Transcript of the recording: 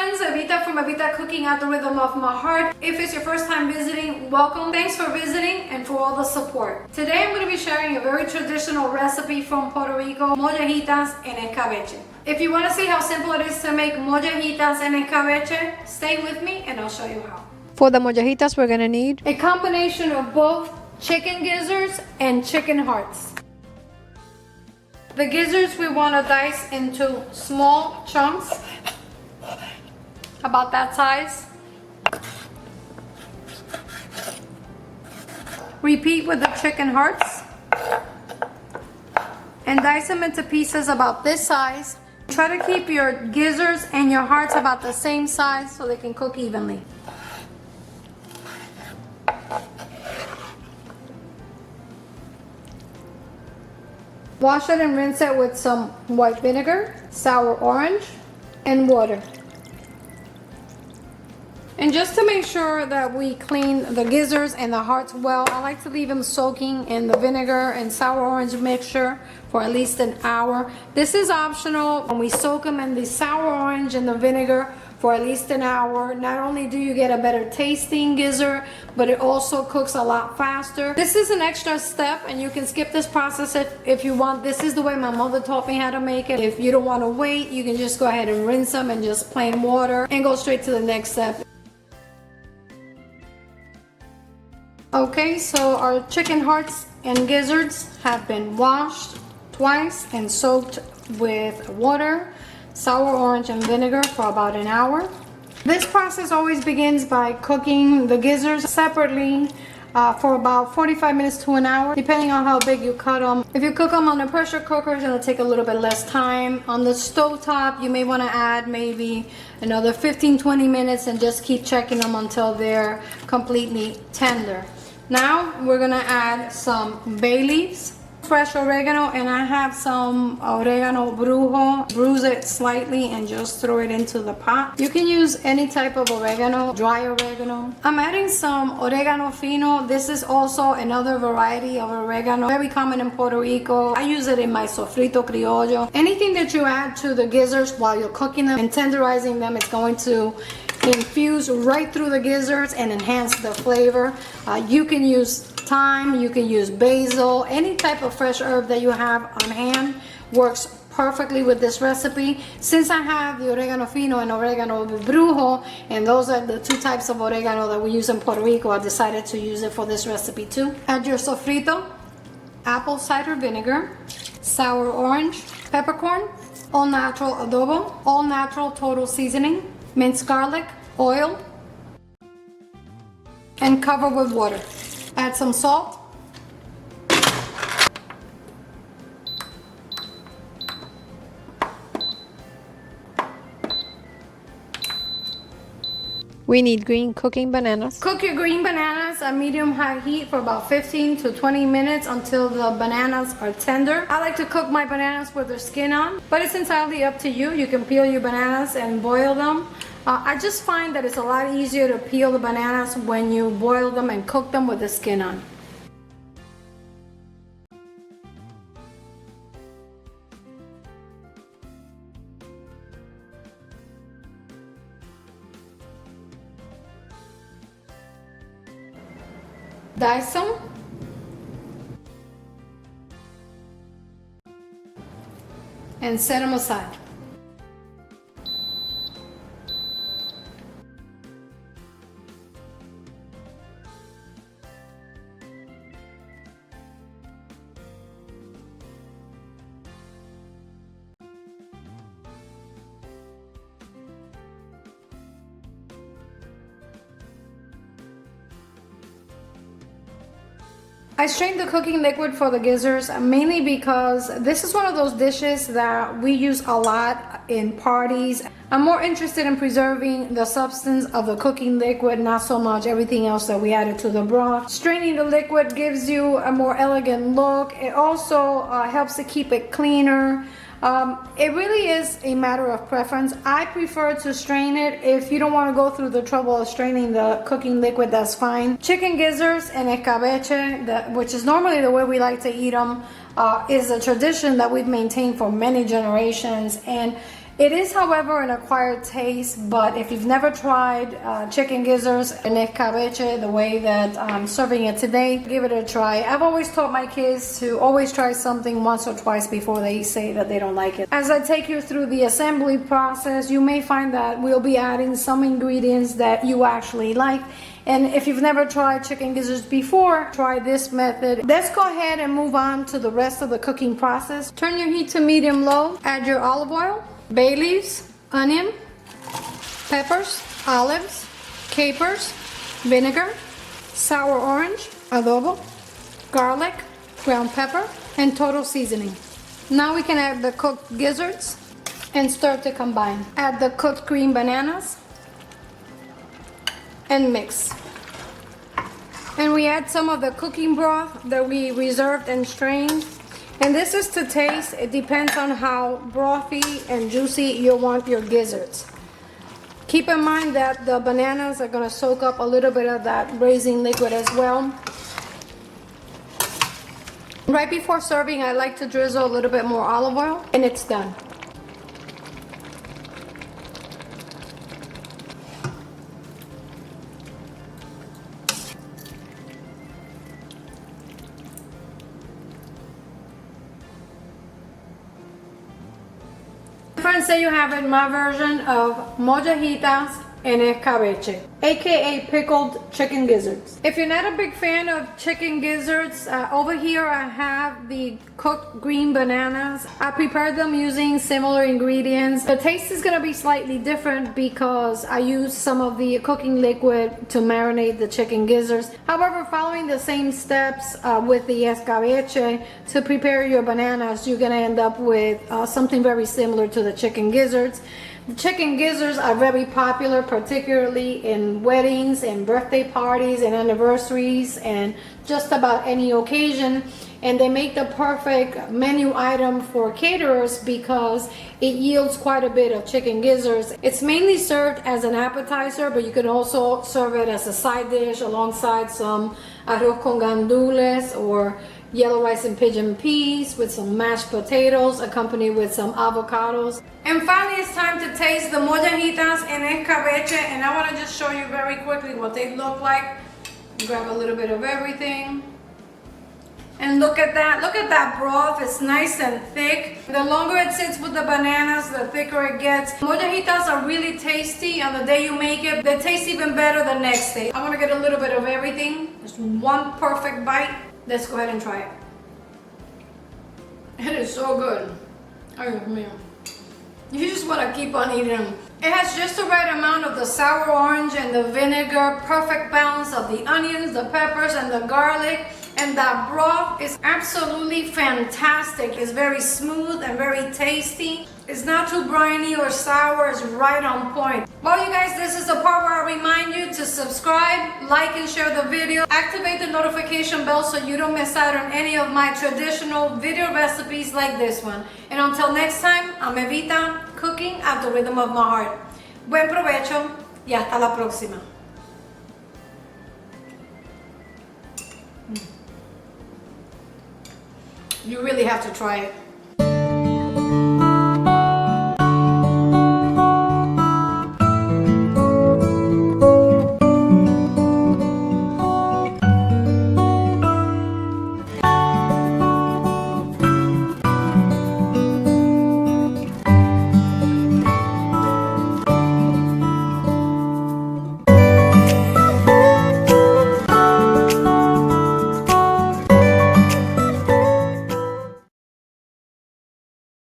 friends, Evita from Evita Cooking at the Rhythm of My Heart. If it's your first time visiting, welcome. Thanks for visiting and for all the support. Today I'm going to be sharing a very traditional recipe from Puerto Rico, mollejitas and escabeche. If you want to see how simple it is to make mollejitas and escabeche, stay with me and I'll show you how. For the mollejitas, we're going to need a combination of both chicken gizzards and chicken hearts. The gizzards we want to dice into small chunks, about that size. Repeat with the chicken hearts and dice them into pieces about this size. Try to keep your gizzards and your hearts about the same size so they can cook evenly. Wash it and rinse it with some white vinegar, sour orange, and water. And just to make sure that we clean the gizzards and the hearts well, I like to leave them soaking in the vinegar and sour orange mixture for at least an hour. This is optional. When we soak them in the sour orange and the vinegar for at least an hour, not only do you get a better tasting gizzard, but it also cooks a lot faster. This is an extra step and you can skip this process if you want. This is the way my mother taught me how to make it. If you don't want to wait, you can just go ahead and rinse them in just plain water and go straight to the next step. Okay, so our chicken hearts and gizzards have been washed twice and soaked with water, sour orange and vinegar for about an hour. This process always begins by cooking the gizzards separately for about 45 minutes to an hour, depending on how big you cut them. If you cook them on a pressure cooker, it's going to take a little bit less time. On the stove top, you may want to add maybe another 15-20 minutes and just keep checking them until they're completely tender. Now we're going to add some bay leaves, fresh oregano, and I have some oregano brujo. Bruise it slightly and just throw it into the pot. You can use any type of oregano, dry oregano. I'm adding some oregano fino. This is also another variety of oregano, very common in Puerto Rico. I use it in my sofrito criollo. Anything that you add to the gizzards while you're cooking them and tenderizing them, it's going to infuse right through the gizzards and enhance the flavor. You can use thyme, you can use basil, any type of fresh herb that you have on hand works perfectly with this recipe. Since I have the oregano fino and oregano brujo, and those are the two types of oregano that we use in Puerto Rico, I decided to use it for this recipe too. Add your sofrito, apple cider vinegar, sour orange, peppercorn, all natural adobo, all natural total seasoning, minced garlic, oil, and cover with water. Add some salt. We need green cooking bananas. Cook your green bananas at medium-high heat for about 15 to 20 minutes until the bananas are tender. I like to cook my bananas with their skin on, but it's entirely up to you. You can peel your bananas and boil them. I just find that it's a lot easier to peel the bananas when you boil them and cook them with the skin on. Dice them. And set them aside. I strained the cooking liquid for the gizzards mainly because this is one of those dishes that we use a lot in parties. I'm more interested in preserving the substance of the cooking liquid, not so much everything else that we added to the broth. Straining the liquid gives you a more elegant look. It also helps to keep it cleaner. It really is a matter of preference. I prefer to strain it. If you don't want to go through the trouble of straining the cooking liquid, that's fine. Chicken gizzards and escabeche, which is normally the way we like to eat them, is a tradition that we've maintained for many generations, and It is, however, an acquired taste, but if you've never tried chicken gizzards and escabeche the way that I'm serving it today, give it a try. I've always taught my kids to always try something once or twice before they say that they don't like it. As I take you through the assembly process, you may find that we'll be adding some ingredients that you actually like. And if you've never tried chicken gizzards before, try this method. Let's go ahead and move on to the rest of the cooking process. Turn your heat to medium-low, add your olive oil, bay leaves, onion, peppers, olives, capers, vinegar, sour orange, adobo, garlic, ground pepper, and total seasoning. Now we can add the cooked gizzards and start to combine. Add the cooked green bananas and mix. And we add some of the cooking broth that we reserved and strained. And this is to taste. It depends on how brothy and juicy you want your gizzards. Keep in mind that the bananas are going to soak up a little bit of that braising liquid as well. Right before serving, I like to drizzle a little bit more olive oil, and it's done. Friends, there you have it, my version of mollejitas and escabeche, aka pickled chicken gizzards. If you're not a big fan of chicken gizzards, over here I have the cooked green bananas. I prepared them using similar ingredients. The taste is going to be slightly different because I used some of the cooking liquid to marinate the chicken gizzards. However, following the same steps with the escabeche to prepare your bananas, you're going to end up with something very similar to the chicken gizzards. The chicken gizzards are very popular, particularly in weddings and birthday parties and anniversaries and just about any occasion. And they make the perfect menu item for caterers because it yields quite a bit of chicken gizzards. It's mainly served as an appetizer, but you can also serve it as a side dish alongside some arroz con gandules or yellow rice and pigeon peas with some mashed potatoes accompanied with some avocados. And finally, it's time to taste the mollejitas and escabeche, and I want to just show you very quickly what they look like. Grab a little bit of everything. And look at that broth. It's nice and thick. The longer it sits with the bananas, the thicker it gets. Mollejitas are really tasty on the day you make it. They taste even better the next day. I want to get a little bit of everything. Just one perfect bite. Let's go ahead and try it. It is so good. Oh man. You just want to keep on eating them. It has just the right amount of the sour orange and the vinegar, perfect balance of the onions, the peppers, and the garlic. And that broth is absolutely fantastic. It's very smooth and very tasty. It's not too briny or sour. It's right on point. Well, you guys, this is the part where I remind you to subscribe, like, and share the video. Activate the notification bell so you don't miss out on any of my traditional video recipes like this one. And until next time, I'm Evita, cooking at the rhythm of my heart. Buen provecho y hasta la próxima. You really have to try it.